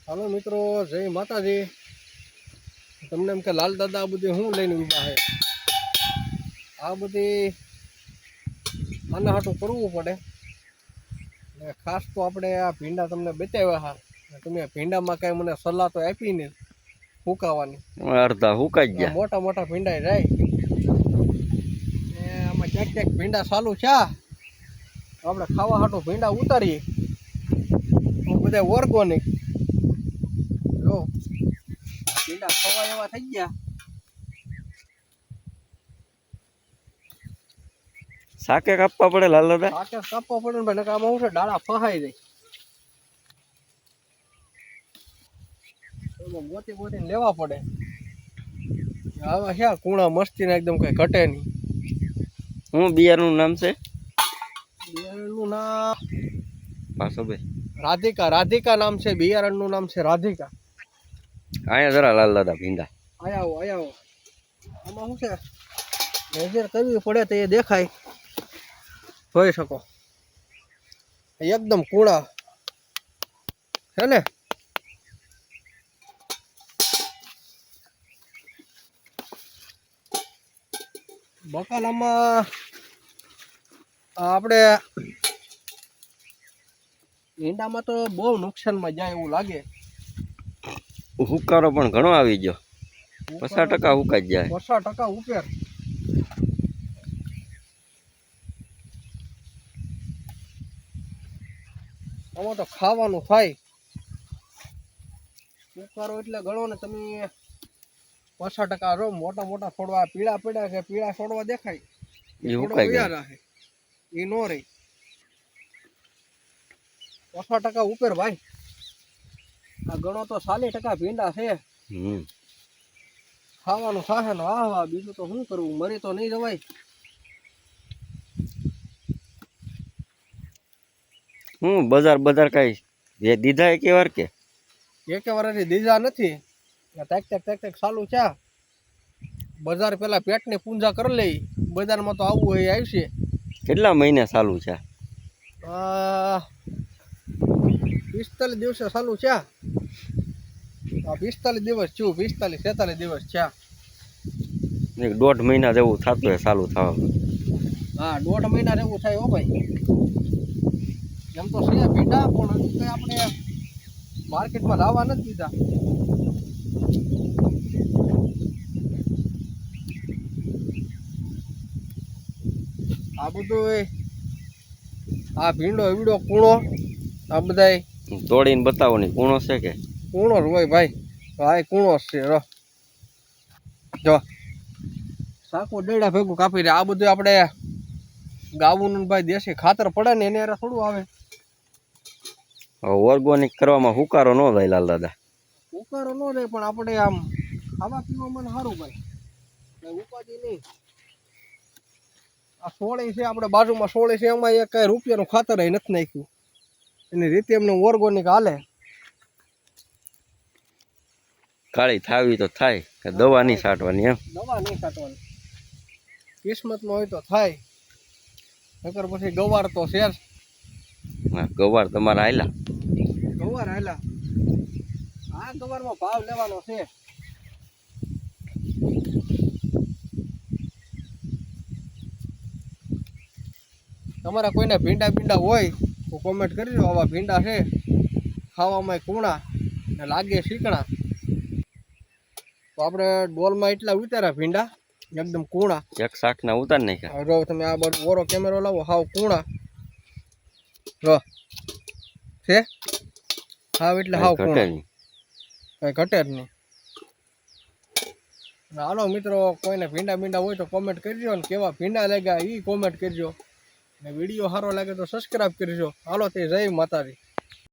હાલો મિત્રો, જય માતાજી। તમને એમ કે લાલ દાદા આ બધી હું લઈને ઊભા છે। આ બધી આના હાટું કરવું પડે। ખાસ તો આપણે આ ભીંડા તમને બતાવ્યા હા। તમે ભીંડામાં કાંઈ મને સલાહ તો આપી ને હુકાવાની। અડધા હુકાઈ ગયા, મોટા મોટા ભીંડા જાય ને આમાં ક્યાંક ક્યાંક ભીંડા ચાલુ છે। આપણે ખાવા હાટું ભીંડા ઉતારીએ તો બધા ઓર્ગોનિક જો ભીંડા ખવા એવા થઈ ગયા। શાકે કાપવા પડે લાલ દાદા, શાકે કાપવા પડે ને ભાઈ, આમાં હું છે ડાળા ફહાઈ જાય, એમાં મોતી મોતીને લેવા પડે। આવા છે કુણા મસ્તી ને એકદમ કઈ ઘટે નહીં। હું બિયારનું નામ છે? બિયારણનું નામ પાછો ભાઈ રાધિકા, રાધિકા નામ છે બિયારણનું નામ છે રાધિકા। અહીંયા જરા લાલ દાદા ભીંડા આવો આવો, આમાં શું છે નજર કરવી પડે તો એ દેખાય, જોઈ શકો એકદમ કુણા છે ને। બકાલામાં આપણે ભીંડામાં તો બહુ નુકસાનમાં જાય એવું લાગે। હુકારો પણ ઘણો આવી ગયો, 50% હુકાઈ જાય, 50% ઉપર। આમાં તો ખાવાનું થાય, હુકારો એટલે ગણો ને તમે 50% રો મોટા મોટા છોડવા પીળા પીળા છે, પીળા છોડવા દેખાય એ હુકાઈ ગયા, રાખે એ નો રહી। 50% ઉપર ભાઈ, આ ગણો તો 40% ભીંડા છે। ખાવાનું થાશે ને વાહ વાહ, બીજું તો શું કરવું, મરી તો નહીં જવાય। હું બજાર કઈ દીધા એક વાર કે એક વાર દીધા નથી, ટેક ચાલુ છે। બજાર પેલા પેટની પૂંજા કરી લઈ, બજારમાં તો આવવું હોય આવશે। કેટલા મહિના ચાલુ છે? 45 દિવસે ચાલુ છે। 45 દિવસ છું, 45-46 દિવસ છે। 1.5 મહિના જેવું થતું હોય ચાલુ થવા। હા, 1.5 મહિના જેવું થાય હો ભાઈ। એમ તો છે ભીંડા, પણ હજુ કઈ આપણે માર્કેટમાં લાવવા નથી દીધા। આ બધું આ ભીંડો એવડો કૂણો, આ બધા તોડીને બતાવો ને કૂણો છે કે કૂણો જ હોય ભાઈ। હા, કૂણો જ છે। જો સાકો ડેડા ભેગું કાપી દે। આ બધું આપણે ગાવું ભાઈ દેશી ખાતર પડે ને એને યાર થોડું આવે। ઓર્ગોનિક કરવામાં હુકારો ન જાય લાલ દાદા, હુકારો ન રહે, પણ આપણે આમ ખાવા પીવામાં સારું ભાઈ, ઉપાધિ નહીં। આ સોળી છે આપણે બાજુમાં સોળી છે, એમાં એક કઈ રૂપિયાનું ખાતર નથી નાખ્યું, એની રીતે એમને ઓર્ગોનિક હાલે। કાળી થાવી તો થાય કે દવા નહીં છાંટવાની? એમ દવા નહીં છાંટવાની, કિસ્મતમાં હોય તો થાય, નકર પછી ગવાર તો છે જ। હા, ગવાર તમારા હાલ્યા? ગવાર હાલ્યા, આ ગવારમાં ભાવ લેવાનો છે। તમારા કોઈને ભીંડા હોય તો કોમેન્ટ કરજો। આવા ભીંડા છે, ખાવામાં કૂણા ને લાગે શીકણા, તો આપણે ડોલમાં એટલા ઉતાર્યા ભીંડા એકદમ કૂણા, એક શાકના ઉતાર નાખ્યા। જો તમે આ બધું ઓરો કેમેરો લાવો, હાવ કૂણા જો છે, હાવ એટલે હાવ કૂણા, કઈ ઘટે જ નહીં। હાલો મિત્રો, કોઈને ભીંડા હોય તો કોમેન્ટ કરજો, ને કેવા ભીંડા લાગ્યા એ કોમેન્ટ કરજો, ને વિડીયો સારો લાગે તો સબસ્ક્રાઈબ કરજો। હાલો તે જય માતાજી।